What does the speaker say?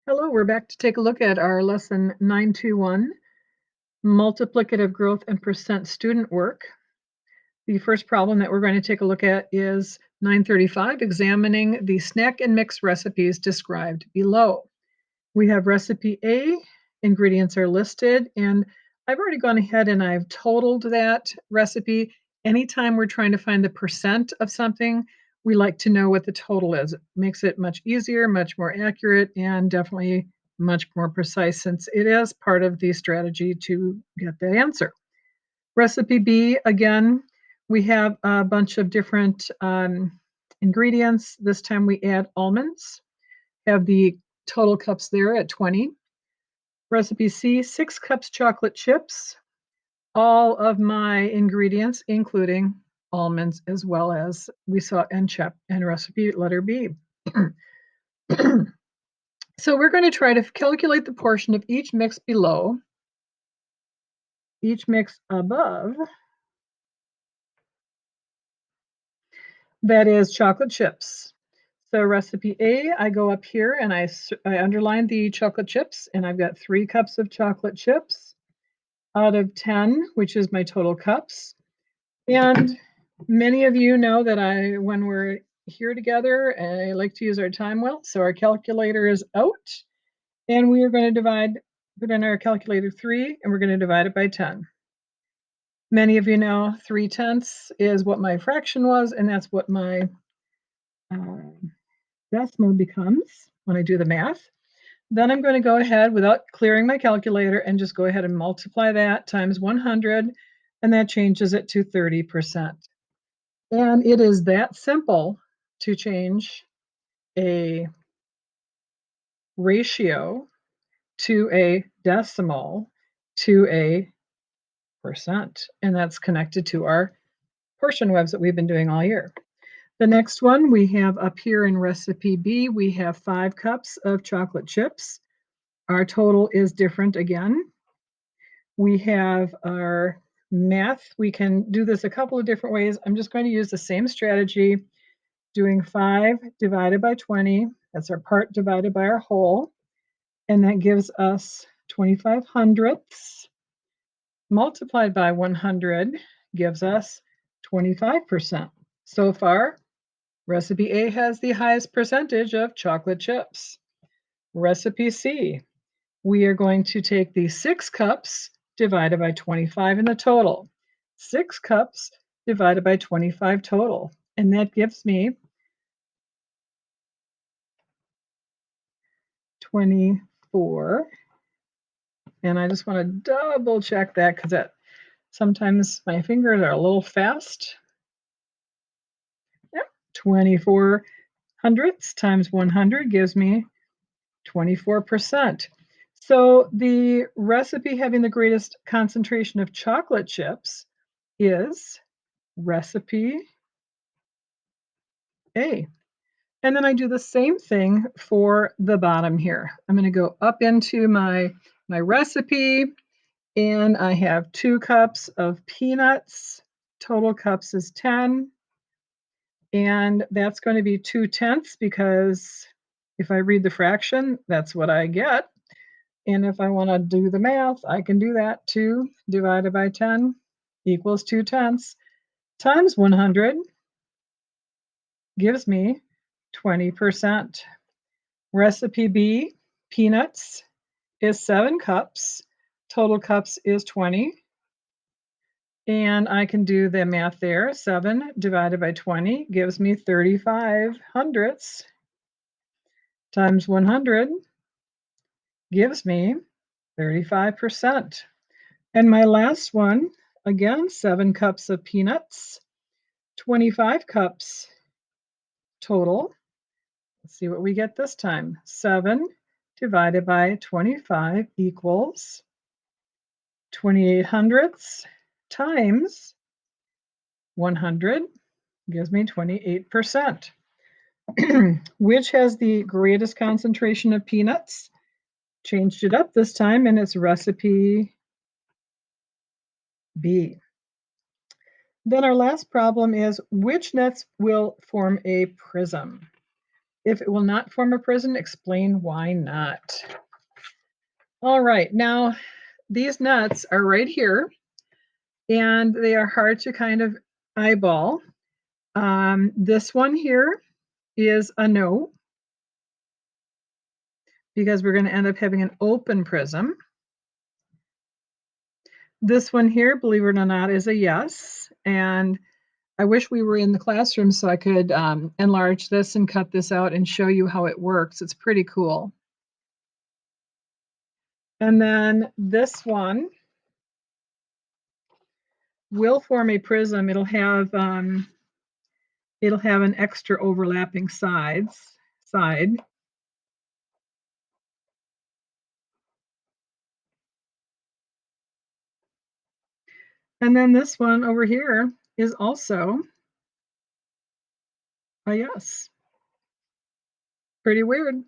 Hello, we're back to take a look at our lesson 921, multiplicative growth and percent student work. The first problem that we're going to take a look at is 935, examining the snack and mix recipes described below. We have recipe A, ingredients are listed, and I've already gone ahead and I've totaled that recipe. Anytime we're trying to find the percent of something, we like to know what the total is. It makes it much easier, much more accurate, and definitely much more precise since it is part of the strategy to get that answer. Recipe B, again, we have a bunch of different ingredients. This time we add almonds, have the total cups there at 20. Recipe C, 6 cups chocolate chips, all of my ingredients, including almonds, as well as we saw in recipe letter B. So we're going to try to calculate the portion of each mix below, each mix above, that is chocolate chips. So recipe A, I go up here and I underline the chocolate chips, and I've got 3 cups of chocolate chips out of 10, which is my total cups. And many of you know that when we're here together, I like to use our time well. So our calculator is out, and we are going to put in our calculator 3, and we're going to divide it by 10. Many of you know 3/10 is what my fraction was, and that's what my decimal becomes when I do the math. Then I'm going to go ahead without clearing my calculator and just go ahead and multiply that times 100, and that changes it to 30%. And it is that simple to change a ratio to a decimal to a percent. And that's connected to our portion webs that we've been doing all year. The next one we have up here in recipe B, we have 5 cups of chocolate chips. Our total is different again. We have our math. We can do this a couple of different ways. I'm just going to use the same strategy, doing 5 divided by 20. That's our part divided by our whole. And that gives us 25 hundredths. Multiplied by 100 gives us 25%. So far, recipe A has the highest percentage of chocolate chips. Recipe C, we are going to take the 6 cups divided by 25 in the total. 6 cups divided by 25 total. And that gives me 24. And I just want to double check that because sometimes my fingers are a little fast. Yep, 24 hundredths times 100 gives me 24%. So the recipe having the greatest concentration of chocolate chips is recipe A. And then I do the same thing for the bottom here. I'm going to go up into my recipe, and I have 2 cups of peanuts. Total cups is 10. And that's going to be 2/10 because if I read the fraction, that's what I get. And if I want to do the math, I can do that. 2 divided by 10 equals 2/10 times 100 gives me 20%. Recipe B, peanuts, is 7 cups. Total cups is 20. And I can do the math there. 7 divided by 20 gives me 35 hundredths times 100 gives me 35%. And my last one, again, 7 cups of peanuts, 25 cups total. Let's see what we get this time. 7 divided by 25 equals 28 hundredths times 100 gives me 28%. Which has the greatest concentration of peanuts? Changed it up this time, and it's recipe B. Then our last problem is which nuts will form a prism? If it will not form a prism, explain why not. All right, now these nuts are right here, and they are hard to kind of eyeball. This one here is a no, because we're going to end up having an open prism. This one here, believe it or not, is a yes, and I wish we were in the classroom so I could enlarge this and cut this out and show you how it works. It's pretty cool. And then this one will form a prism. It'll have an extra overlapping side. And then this one over here is also a yes. Pretty weird.